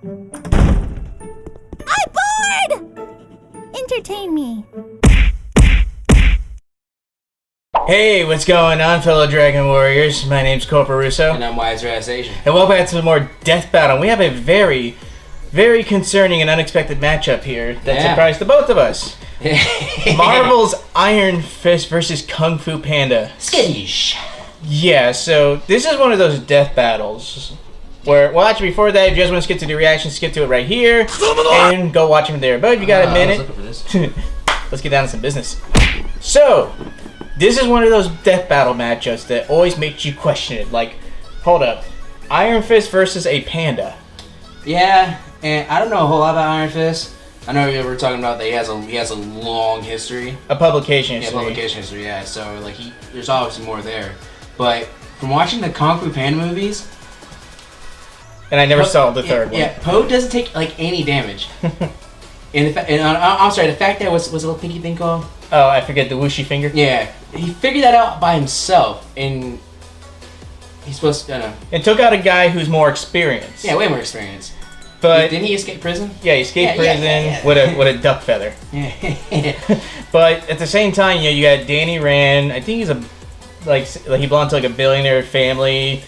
I'm bored! Entertain me. Hey, what's going on, fellow Dragon Warriors? My name's Corporal Russo. And I'm Wiser Ass Asian. And welcome back to some more Death Battle. We have a very, very concerning and unexpected matchup here that surprised the both of us. Marvel's Iron Fist versus Kung Fu Panda. SKADOOSH. Yeah, so this is one of those death battles where, well, actually, before that, if you guys want to skip to the reaction, skip to it right here and go watch them there. But if you got a minute, I was looking for this. let's get down to some business. So, this is one of those death battle matchups that always makes you question it. Like, hold up, Iron Fist versus a panda. Yeah, and I don't know a whole lot about Iron Fist. I know we were talking about that he has a long history. A publication history. Yeah, publication history, yeah. So, like, there's obviously more there. But from watching the Kung Fu Panda movies... And I never saw the third one. Yeah, Poe doesn't take, like, any damage. I'm sorry, the fact that what's the little pinky thing called? Oh, I forget, the whooshy finger? Yeah, he figured that out by himself, and he's supposed to, I don't know. And took out a guy who's more experienced. Yeah, way more experienced. But didn't he escape prison? Yeah, he escaped prison with a duck feather. Yeah. But at the same time, you know, you got Danny Rand. I think he's he belonged to like a billionaire family.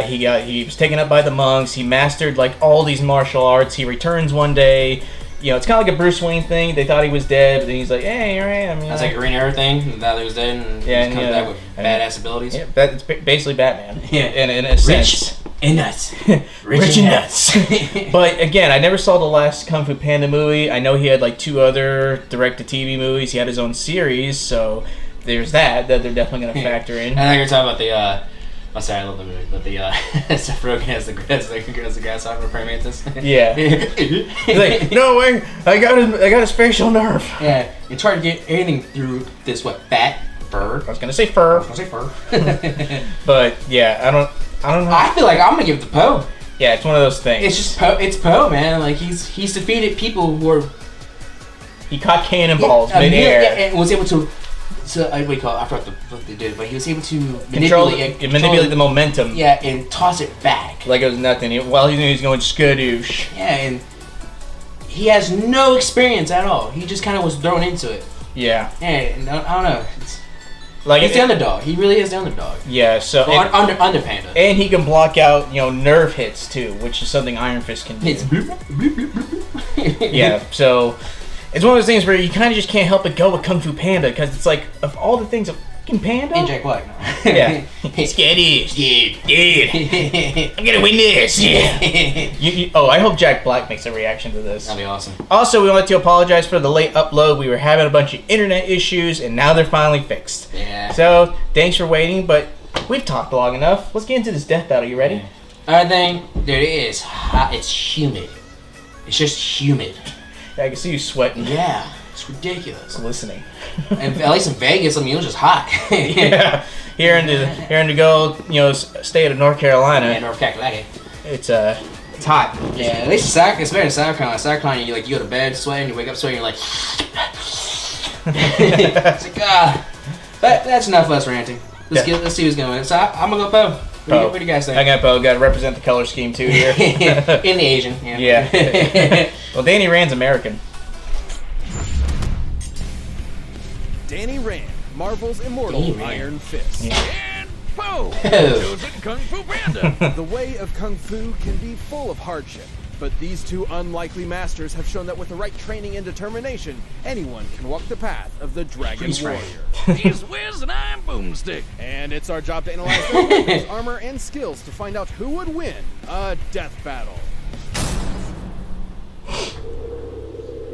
He was taken up by the monks. He mastered like all these martial arts. He returns one day. You know, it's kind of like a Bruce Wayne thing. They thought he was dead, but then he's like, "Hey, here I am." You know? That's like a Green Arrow thing. That he was dead, and he comes back with badass abilities. Yeah, it's basically Batman. Yeah, in a sense. And nuts. Rich and nuts. But again, I never saw the last Kung Fu Panda movie. I know he had like 2 other direct-to-TV movies. He had his own series, so there's that they're definitely going to factor in. I think you're talking about the. I'm sorry, I love the movie, but the Seth Rogen has the grasshopper praying mantis. Yeah. He's like, no way, I got his facial nerve. Yeah, you try to get anything through this fat fur. I was gonna say fur. But yeah, I don't know. I feel like I'm gonna give it to Poe. Yeah, it's one of those things. It's just Poe. It's Poe, man. Like he's defeated people who are. He caught cannonballs midair. Yeah, and was able to. So what do you call it? I forgot what they did, but he was able to manipulate the momentum. Yeah, and toss it back like it was nothing. While he was going skadoosh. Yeah, and he has no experience at all. He just kind of was thrown into it. Yeah. And I don't know. He's the underdog. He really is the underdog. Yeah. So under Panda. And he can block out nerve hits too, which is something Iron Fist can do. It's yeah. So. It's one of those things where you kind of just can't help but go with Kung Fu Panda because it's like, of all the things, a fucking panda? And Jack Black. Yeah. SKADOOSH. Yeah. I'm gonna win this. Yeah. I hope Jack Black makes a reaction to this. That'd be awesome. Also, we wanted to apologize for the late upload. We were having a bunch of internet issues, and now they're finally fixed. Yeah. So, thanks for waiting, but we've talked long enough. Let's get into this death battle. You ready? Yeah. Other thing, there it is. It's humid. It's just humid. I can see you sweating. Yeah, it's ridiculous. Listening. And at least in Vegas, it was just hot. Yeah, here in the state of North Carolina. Yeah, North Carolina. It's hot. Yeah, at least it's better than South Carolina. South Carolina, you go to bed sweating, you wake up sweating, you're like. It's like but that's enough of us ranting. Let's see who's gonna win. So I'm gonna go Poe. What do you guys think? I got Poe. Got to represent the color scheme too here. In the Asian. Yeah. Well, Danny Rand's American. Danny Rand, Marvel's immortal Iron Fist. Yeah. And Poe, chosen Kung Fu Panda. The way of Kung Fu can be full of hardship, but these 2 unlikely masters have shown that with the right training and determination, anyone can walk the path of the Dragon Warrior. He's Wiz and I'm Boomstick. And it's our job to analyze their weapons, armor, and skills to find out who would win a death battle.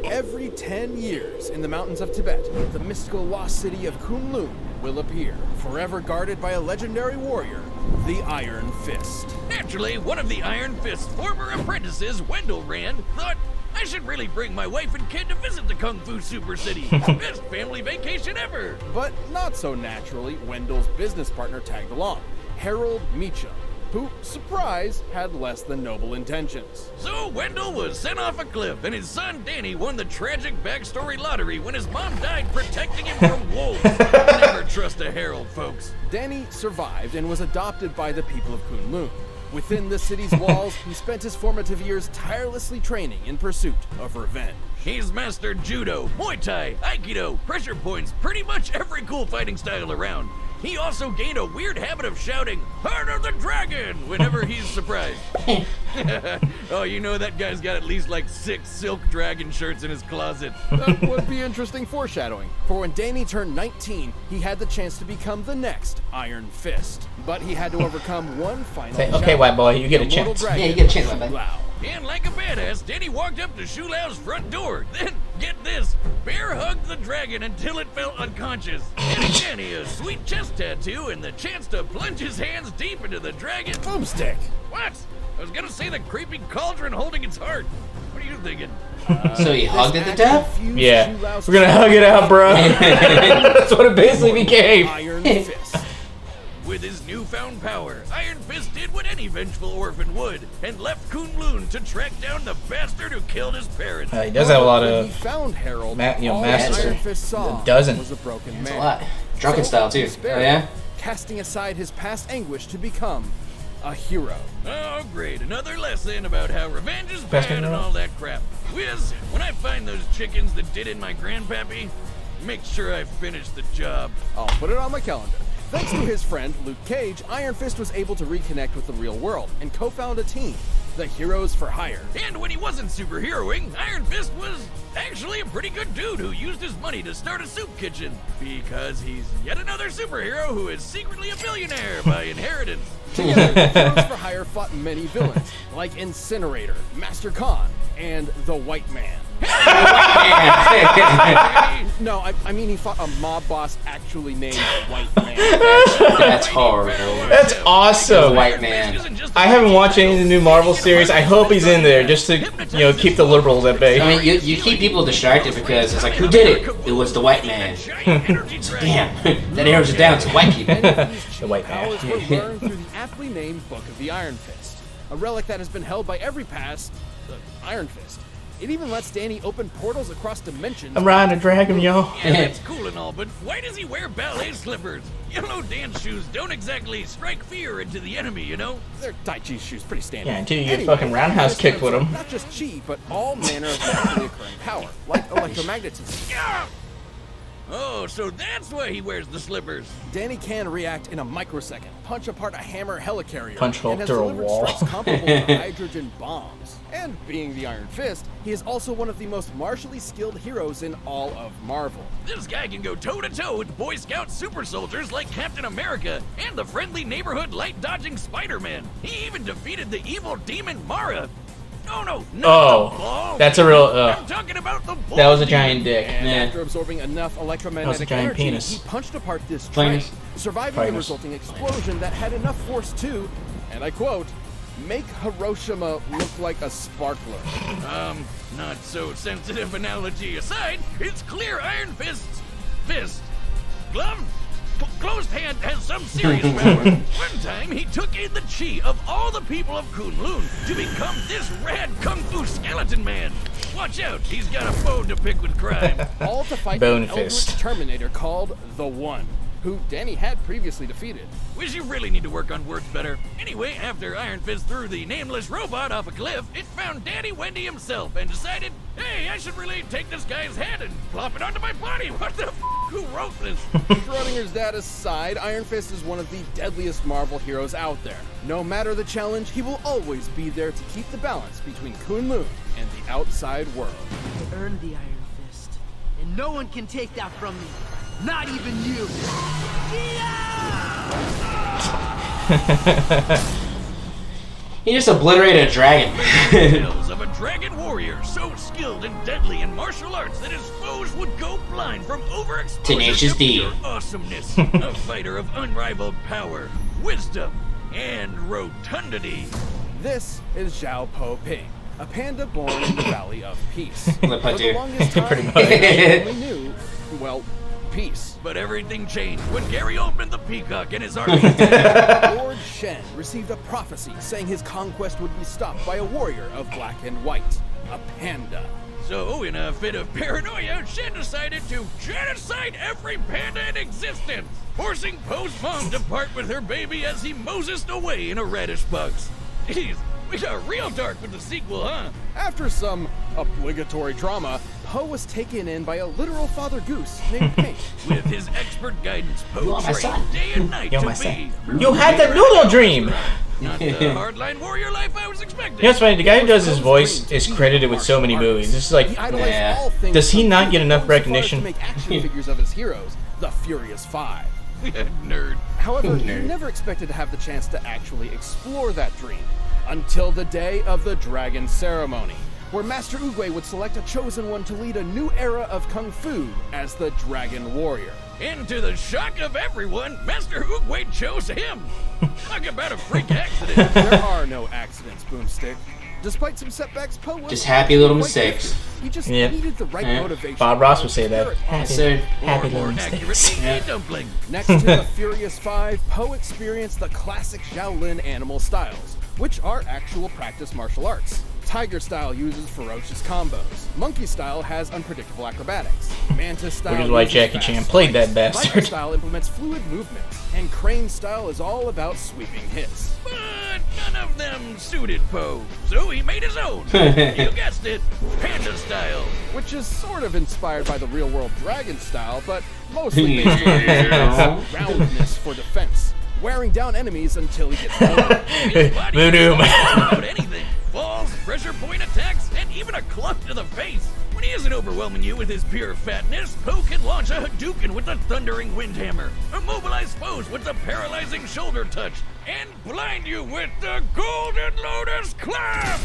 Every 10 years in the mountains of Tibet, the mystical lost city of Kunlun will appear, forever guarded by a legendary warrior, the Iron Fist. Naturally, one of the Iron Fist's former apprentices, Wendell Rand, thought I should really bring my wife and kid to visit the Kung Fu Super City. Best family vacation ever. But not so naturally, Wendell's business partner tagged along, Harold Meacham, who, surprise, had less than noble intentions. So Wendell was sent off a cliff, and his son Danny won the tragic backstory lottery when his mom died protecting him from wolves. Never trust a Harold, folks. Danny survived and was adopted by the people of Kunlun. Within the city's walls, he spent his formative years tirelessly training in pursuit of revenge. He's mastered judo, Muay Thai, Aikido, pressure points, pretty much every cool fighting style around. He also gained a weird habit of shouting, "Heart of the Dragon," whenever he's surprised. Oh, you know that guy's got at least like 6 silk dragon shirts in his closet. That would be interesting foreshadowing, for when Danny turned 19, he had the chance to become the next Iron Fist. But he had to overcome one final Say, challenge. okay, white boy, you get a The mortal chance. dragon, Yeah, you get a chance, white boy. Lao. And like a badass, Danny walked up to Shulau's front door. Then, get this, bear hugged the dragon until it fell unconscious. And Danny a sweet chest tattoo and the chance to plunge his hands deep into the dragon. Boomstick. What? I was gonna say the creepy cauldron holding its heart. What are you thinking? So he hugged it to death? Yeah. We're gonna hug it out, bro. That's what it basically became. Iron Fist. With his newfound power, Iron Fist did what any vengeful orphan would and left Kunlun to track down the bastard who killed his parents. He does have a lot When of he found Harold, all masters. Iron Fist saw A dozen. was a broken man. That's a lot. Drunken style, too. Despair, Oh, yeah? Casting aside his past anguish to become a hero. Oh, great. Another lesson about how revenge is Best bad and in the all that crap. Wiz, when I find those chickens that did in my grandpappy, make sure I finish the job. I'll put it on my calendar. Thanks to his friend, Luke Cage, Iron Fist was able to reconnect with the real world and co-found a team, the Heroes for Hire. And when he wasn't superheroing, Iron Fist was actually a pretty good dude who used his money to start a soup kitchen. Because he's yet another superhero who is secretly a billionaire by inheritance. Together, the Heroes for Hire fought many villains, like Incinerator, Master Khan, and the White Man. No, I mean he fought a mob boss actually named White Man. That's horrible. That's awesome. White man. I haven't watched any of the new Marvel series. I hope he's in there just to, keep the liberals at bay. I mean, you keep people distracted because it's like, who did it? It was the white man. Damn. That narrows it down to white people. The white man. Powers were learned through the aptly named Book of the Iron Fist, a relic that has been held by every past Iron Fist. It even lets Danny open portals across dimensions. I'm riding a dragon, y'all. Yeah, that's cool and all, but why does he wear ballet slippers? Yellow dance shoes don't exactly strike fear into the enemy, you know? They're Daichi's shoes, pretty standard. Yeah, until you get fucking roundhouse Iron Fist kicked with has them. Not just chi, but all manner of naturally occurring power, like electromagnetism. Yeah! Oh, so that's why he wears the slippers. Danny can react in a microsecond, punch apart a hammer helicarrier, Punch hole and has through a delivered wall. strikes comparable to hydrogen bombs. And being the Iron Fist, he is also one of the most martially skilled heroes in all of Marvel. This guy can go toe-to-toe with Boy Scout super soldiers like Captain America and the friendly neighborhood light-dodging Spider-Man. He even defeated the evil demon Mara. Oh, no, not the ball. That's a real, I'm talking about the ball. that was a giant dick. And Yeah. after absorbing enough That was a electromagnetic giant energy, penis. he punched apart this train, Penis. surviving the Penis. resulting explosion that had enough force to, and I quote, make Hiroshima look like a sparkler. Not so sensitive analogy aside, it's clear Iron Fist's fist. Glove? Closed hand has some serious power. One time, he took in the chi of all the people of Kunlun to become this rad kung fu skeleton man. Watch out, he's got a bone to pick with crime. All to fight Bone an eldritch fist. Terminator called The One, who Danny had previously defeated. Wish you really need to work on words better. Anyway, after Iron Fist threw the nameless robot off a cliff, it found Daddy Wendy himself and decided, hey, I should really take this guy's head and plop it onto my body. What the f***? Who wrote this? Schrodinger's dad aside, Iron Fist is one of the deadliest Marvel heroes out there. No matter the challenge, he will always be there to keep the balance between Kunlun and the outside world. I earned the Iron Fist, and no one can take that from me. Not even you. He just obliterated a dragon. Tales of a dragon warrior so skilled and deadly in martial arts that his foes would go blind from overexposure Tenacious to D. pure awesomeness. A fighter of unrivaled power, wisdom, and rotundity. This is Zhao Po Ping, a panda born in the Valley of Peace. Lip For the tattoo. longest time, Pretty much. he only knew, well, peace. But everything changed when Gary opened the peacock in his army. tent. Lord Shen received a prophecy saying his conquest would be stopped by a warrior of black and white, a panda. So, in a fit of paranoia, Shen decided to genocide every panda in existence, forcing Poe's mom to part with her baby as he Mosesed away in a radish box. Jeez, we got real dark with the sequel, huh? After some obligatory trauma, Poe was taken in by a literal Father Goose named Pink. With his expert guidance, You Poe are my son. trained day and night You're to my be. son. You had the noodle dream! Not the hardline warrior life I was expecting. You know what's funny? The guy who does his voice is credited with so many movies. It's like, He idolized Yeah. all things Does he from not Kung get Fu enough so far as recognition? to make action figures of his heroes, the Furious Five. Nerd. However, he Nerd. never expected to have the chance to actually explore that dream until the day of the Dragon Ceremony, where Master Oogway would select a chosen one to lead a new era of Kung Fu as the Dragon Warrior. And to the shock of everyone, Master Oogway chose him. Talk about a freak accident. There are no accidents, Boomstick. Despite some setbacks, Poe was Just happy little quite mistakes. gifted. He just Yeah. needed the right Yeah. motivation. Bob Ross would say that. Spirit on his So, Happy Or little more mistakes. accurately, Yeah. a dumpling. Next to the Furious Five, Poe experienced the classic Shaolin animal styles, which are actual practice martial arts. Tiger style uses ferocious combos. Monkey style has unpredictable acrobatics. Mantis style Which is why uses Jackie fast Chan played that strikes. bastard. Viper style implements fluid movement. And Crane style is all about sweeping hits. But none of them suited Poe, so he made his own. You guessed it, Panda style. Which is sort of inspired by the real-world dragon style, but mostly based on roundness for defense, wearing down enemies until he gets older. His body Voodoo. can do about anything. Falls, pressure point attacks, and even a club to the face. When he isn't overwhelming you with his pure fatness, Poe can launch a Hadouken with the thundering windhammer, immobilize foes with the paralyzing shoulder touch, and blind you with the Golden Lotus Clap!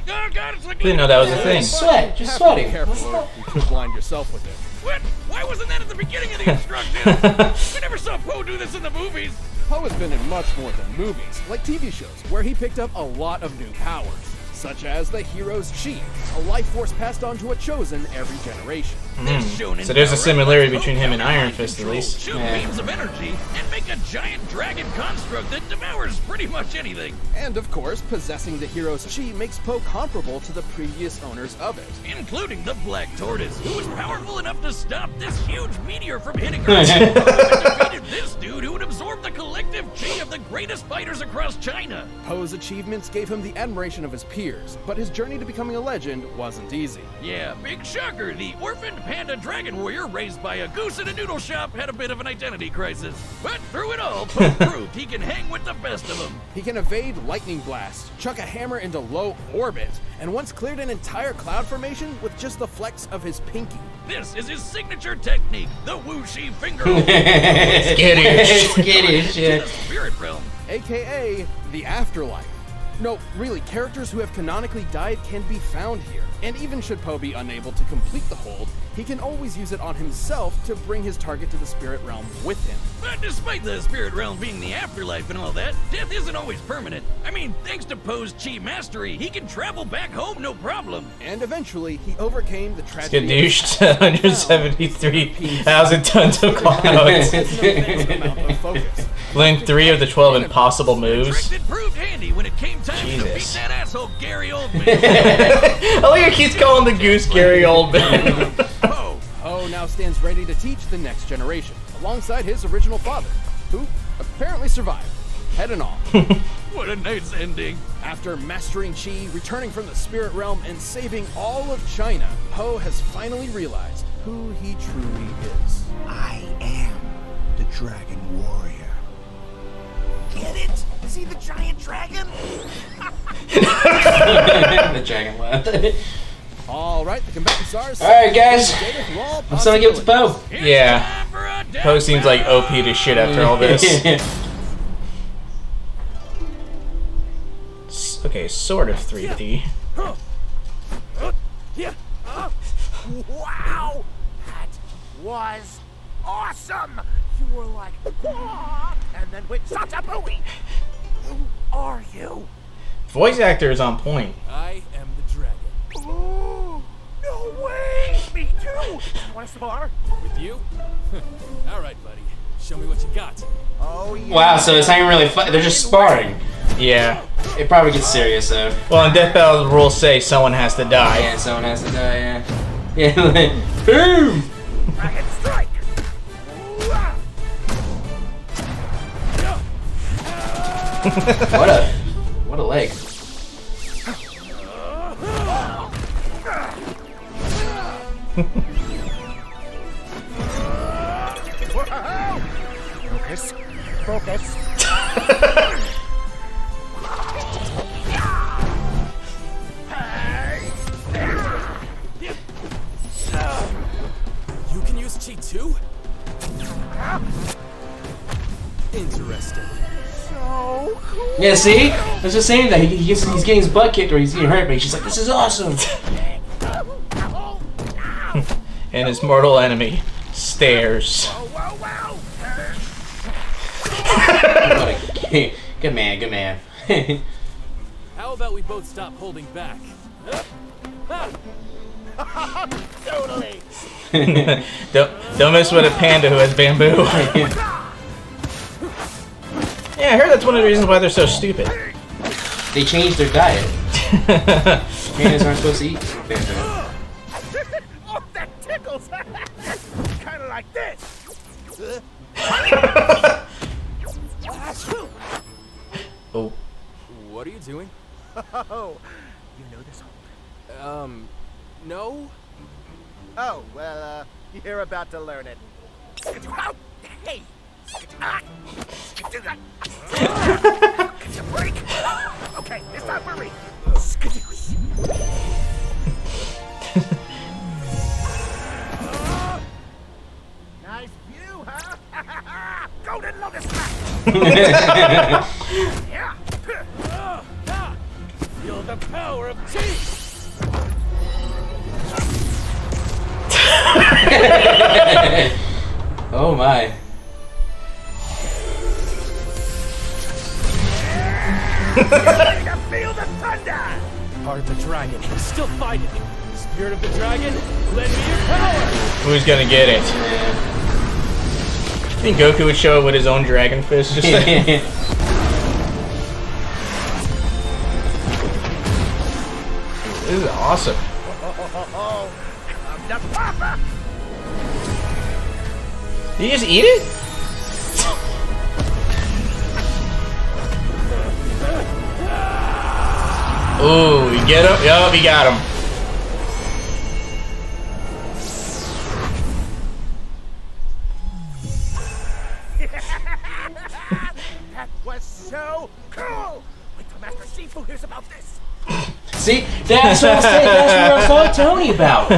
Oh God, it's like Didn't know that was a thing. Sweat, just Have to be sweating. careful or you could blind yourself with it. What? Why wasn't that at the beginning of the instructions? We never saw Poe do this in the movies. Poe has been in much more than movies, like TV shows, where he picked up a lot of new powers, such as the hero's chi, a life force passed on to a chosen every generation. This shonen So there's a power similarity lets between Poe him and counter Iron mind Fist, at control, least. Shoot Yeah. beams of energy and make a giant dragon construct that devours pretty much anything, And of course, possessing the hero's chi makes Poe comparable to the previous owners of it. including the Black Tortoise, who was powerful enough to stop this huge meteor from hitting Earth. Poe defeated this dude who would absorb the collective chi of the greatest fighters across China. Poe's achievements gave him the admiration of his peers, but his journey to becoming a legend wasn't easy. Yeah, big shocker. The orphaned panda dragon warrior raised by a goose in a noodle shop had a bit of an identity crisis. But through it all, Poe proved he can hang with the best of them. He can evade lightning blasts, chuck a hammer into low orbit, and once cleared an entire cloud formation with just the flex of his pinky. This is his signature technique, the whooshie finger roll. Skittish. Skittish, To yeah. the spirit realm. AKA the afterlife. No, really, characters who have canonically died can be found here. And even should Poe be unable to complete the hold, he can always use it on himself to bring his target to the spirit realm with him. But despite the spirit realm being the afterlife and all that, death isn't always permanent. I mean, thanks to Poe's chi mastery, he can travel back home no problem. And eventually, he overcame the tragedy. Skadoosh to 173,000 tons of clouds. amount of focus. Learned 3 of the 12 impossible moves. Trick that proved handy when it came time to beat Jesus. that asshole Gary Oldman. I like he keeps calling the goose Gary Oldman. Poe. Poe now stands ready to teach the next generation, alongside his original father, who apparently survived, head and all. What a nice ending. After mastering Chi, returning from the spirit realm, and saving all of China, Poe has finally realized who he truly is. I am the Dragon Warrior. Get it? See the giant dragon? The dragon left. All right, the combatants are... Alright, guys. Data through all I'm starting to give it to Poe. It's Yeah. time for a death Poe seems like battle. OP to shit after all this. Okay, sort of 3D. Wow! That was awesome! You were like, "Wah," and then went Satabooey! Who are you? Voice actor is on point. I am the dragon. Ooh, no way! Me too! You want to spar? With you? All right, buddy. Show me what you got. Oh, yeah. Wow, so it's not even really fun. They're just sparring. Yeah. It probably gets serious though. Well, in Death Battle, the rules say someone has to die. Yeah, someone has to die, yeah. Yeah, like, boom! Dragon strike! What a What a leg. Focus. Focus. You can use chi too? Interesting. So cool. Yeah, see? I was just saying that he's getting his butt kicked or he's getting hurt, but he's just like, this is awesome. And his mortal enemy stares. Whoa, whoa, Good man, good man. How about we both stop holding back? Totally. Don't mess with a panda who has bamboo. Yeah, I heard that's one of the reasons why they're so stupid. They changed their diet. Pandas aren't supposed to eat bamboo. Oh, that tickles. Kind of like this. Oh. What are you doing? Oh, you know this hold? No? Oh, well, you're about to learn it. Hey! Give a break. Okay, this time for me. Skadoosh. Nice view, huh? Golden lotus trap. Yeah. Feel the power of chi! Oh my. Ready to feel the thunder. Part of the dragon, still fighting. Spirit of the dragon, lend me your power! Who's gonna get it? I think Goku would show up with his own dragon fist. Just like, this is awesome. Come to Papa. Did you just eat it? Oh, you get him? Yup, he got him. That was so cool. Wait till Master Shifu hears about this. See? That's what I was saying. That's what I was talking to Tony about.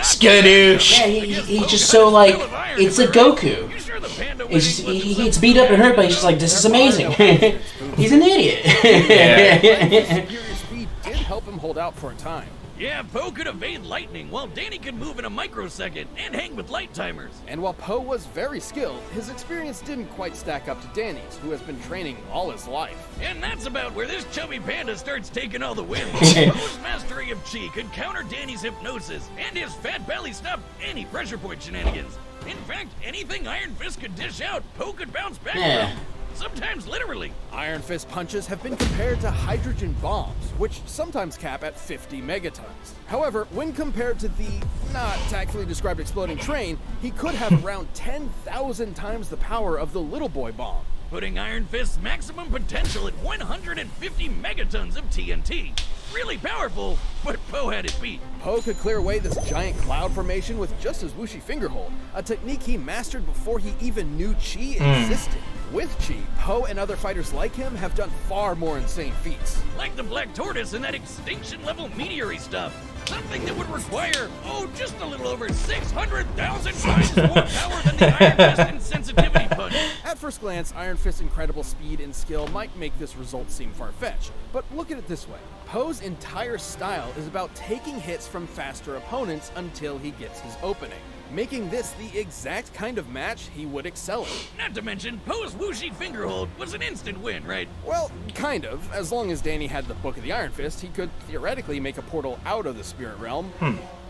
Skadoosh. Yeah, he's just so like, it's a Goku. You sure the panda It's just, he gets beat up and hurt, but he's just like, this is amazing. He's an idiot. Superior speed did help him hold out for a time. Yeah, Poe could evade lightning, while Danny could move in a microsecond and hang with light timers. And while Poe was very skilled, his experience didn't quite stack up to Danny's, who has been training all his life. And that's about where this chubby panda starts taking all the wins. Poe's mastery of chi could counter Danny's hypnosis, and his fat belly stopped any pressure point shenanigans. In fact, anything Iron Fist could dish out, Poe could bounce back from. Sometimes literally. Iron Fist punches have been compared to hydrogen bombs, which sometimes cap at 50 megatons. However, when compared to the not tactfully described exploding train, he could have around 10,000 times the power of the Little Boy bomb. Putting Iron Fist's maximum potential at 150 megatons of TNT. Really powerful, but Poe had it beat. Poe could clear away this giant cloud formation with just his whooshy finger hold, a technique he mastered before he even knew chi existed. With chi, Poe and other fighters like him have done far more insane feats. Like the Black Tortoise and that extinction-level meteor stuff. Something that would require, just a little over 600,000 times more power than the Iron Fist insensitivity punch. At first glance, Iron Fist's incredible speed and skill might make this result seem far-fetched, but look at it this way. Poe's entire style is about taking hits from faster opponents until he gets his opening, making this the exact kind of match he would excel in. Not to mention, Poe's whooshy finger hold was an instant win, right? Well, kind of. As long as Danny had the Book of the Iron Fist, he could theoretically make a portal out of the Spirit Realm,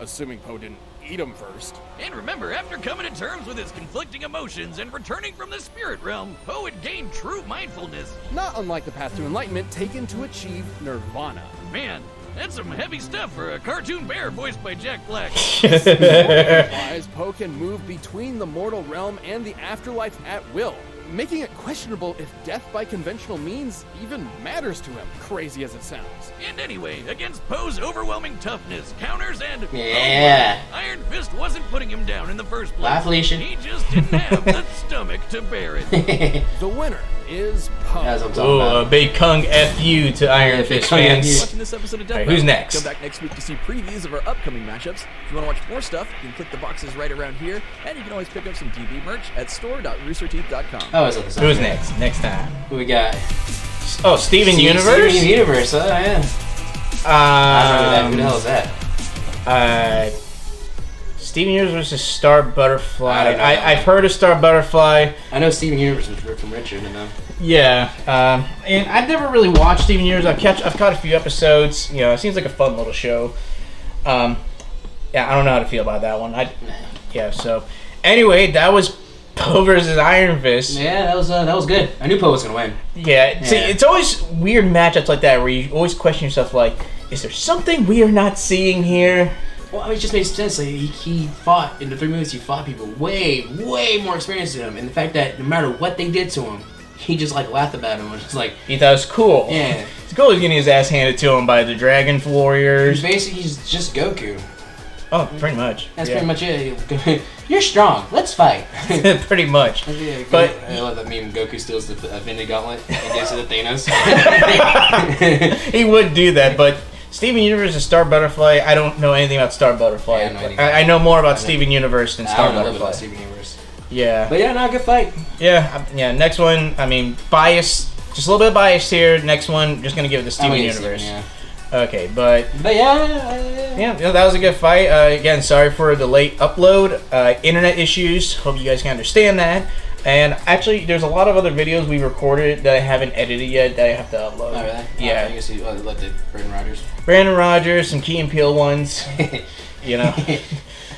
assuming Poe didn't eat him first. And remember, after coming to terms with his conflicting emotions and returning from the Spirit Realm, Poe had gained true mindfulness. Not unlike the path to enlightenment taken to achieve nirvana. Man, that's some heavy stuff for a cartoon bear voiced by Jack Black. Otherwise, Poe can move between the mortal realm and the afterlife at will. making it questionable if death by conventional means even matters to him, crazy as it sounds. And anyway, against Poe's overwhelming toughness, counters, and Yeah. Iron Fist wasn't putting him down in the first place. Bye, Felicia. He just didn't have the stomach to bear it. The winner is Poe. That's what I'm talking Ooh, about. a big Kung FU to Iron Yeah, Fist Kung fans. Watching this episode of Death Alright, who's Battle. next? Come back next week to see previews of our upcoming matchups. If you want to watch more stuff, you can click the boxes right around here, and you can always pick up some TV merch at store.roosterteeth.com. I always love this. Who's next? Next time. Who we got? Oh, Steven Universe? Steven Universe, oh yeah. I remember that. Who the hell is that? Steven Universe versus Star Butterfly. I don't know that I've one. heard of Star Butterfly. I know Steven Universe from Richard, and Yeah, and I've never really watched Steven Universe. I've caught a few episodes. You know, it seems like a fun little show. Yeah, I don't know how to feel about that one. Yeah. So, anyway, that was Poe versus Iron Fist. yeah, that was good. I knew Poe was gonna win. Yeah. See, it's always weird matchups like that where you always question yourself, like, is there something we are not seeing here? Well, I mean, it just makes sense. Like, he fought in the 3 movies. He fought people way more experienced than him, and the fact that no matter what they did to him, he just like laughed about him. Just like, He thought it was cool. yeah, It's cool he's getting his ass handed to him by the Dragon Warriors. he's just Goku. Oh, pretty much. That's Yeah. pretty much it. You're strong. Let's fight. Pretty much. Yeah, But- I love that meme. Goku steals the Infinity Gauntlet and gives it to Thanos. He would do that, but Steven Universe and Star Butterfly, I don't know anything about Star Butterfly. Yeah, I know anything. I know more about Steven Universe than I Star don't know a little bit Butterfly. about Steven Universe. Yeah. But yeah, no, good fight. Yeah, next one, I mean, bias, just a little bit of bias here. Next one, just going to give it to Steven Universe. Yeah. Okay, but yeah. that was a good fight. Again, sorry for the late upload. Internet issues, hope you guys can understand that. And actually, there's a lot of other videos we recorded that I haven't edited yet that I have to upload. Oh, really? Yeah. I guess you let the Brandon Rogers. Brandon Rogers, some Key and Peele ones, you know.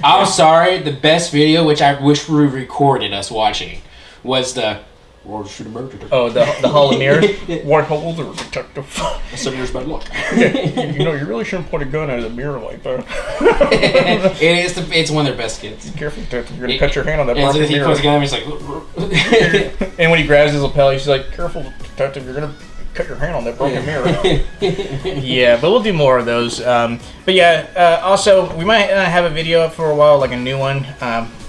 I'm sorry, the best video, which I wish we recorded us watching, was the Oh, the Hall of Mirrors? What holes are detective? 7 years bad luck. You know, you really shouldn't point a gun out of the mirror like that. It's one of their best skits. Careful, detective. You're going to cut your hand on that And so broken he mirror. puts a gun and he's like... And when he grabs his lapel, he's like, careful, detective. You're going to cut your hand on that broken mirror. Yeah, but we'll do more of those. But yeah, also, we might have a video up for a while, like a new one.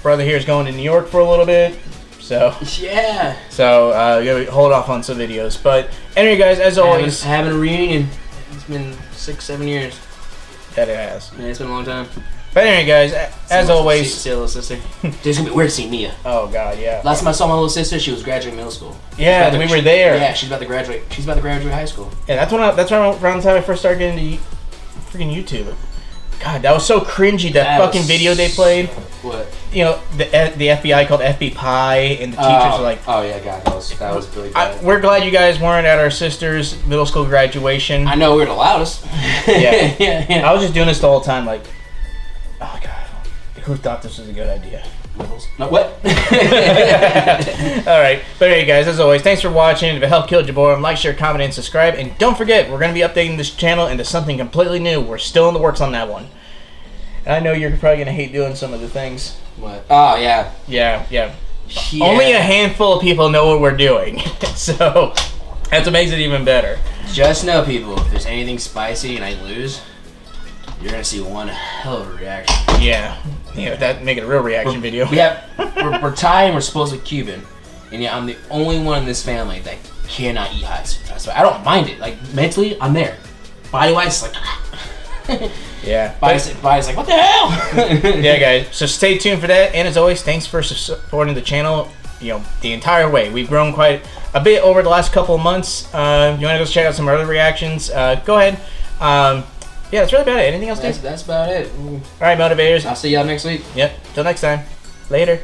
Brother here is going to New York for a little bit. So Yeah. gotta hold off on some videos. But anyway, guys, as always, Having a reunion. It's been 6-7 years. that it has. Yeah, it's been a long time. But anyway, guys, as always, See a little sister. It's gonna be weird seeing Mia. oh god, yeah, Last time I saw my little sister, she was graduating middle school. yeah, we were there. Yeah, she's about to graduate. She's about to graduate high school. Yeah, that's around the time I first started getting into freaking YouTube. God, that was so cringy. That fucking was- video they played. What? You know, the FBI called FB Pie, and the teachers were like, Oh yeah, God, that was really bad. we're glad you guys weren't at our sister's middle school graduation. I know we're the loudest. Yeah. yeah. I was just doing this the whole time, like, oh god, who thought this was a good idea? No, what? Alright, but anyway, guys, as always, thanks for watching. If it helped kill Jaborum, like, share, comment, and subscribe. And don't forget, we're going to be updating this channel into something completely new. We're still in the works on that one. And I know you're probably going to hate doing some of the things. What? Oh yeah. Yeah. Only a handful of people know what we're doing. So, that's what makes it even better. Just know, people, if there's anything spicy and I lose, you're gonna see one hell of a reaction. Yeah, that make it a real reaction video. We're Thai and we're supposedly Cuban, and yeah, I'm the only one in this family that cannot eat hot sauce. So I don't mind it. Like mentally, I'm there. Body-wise, it's like. Yeah. Body's like, what the hell? Yeah, guys. So stay tuned for that. And as always, thanks for supporting the channel. You know, the entire way. We've grown quite a bit over the last couple of months. You want to go check out some other reactions? Go ahead. Yeah, that's really about it. Anything else, Dave? That's about it. All right, motivators. I'll see y'all next week. Yep. Till next time. Later.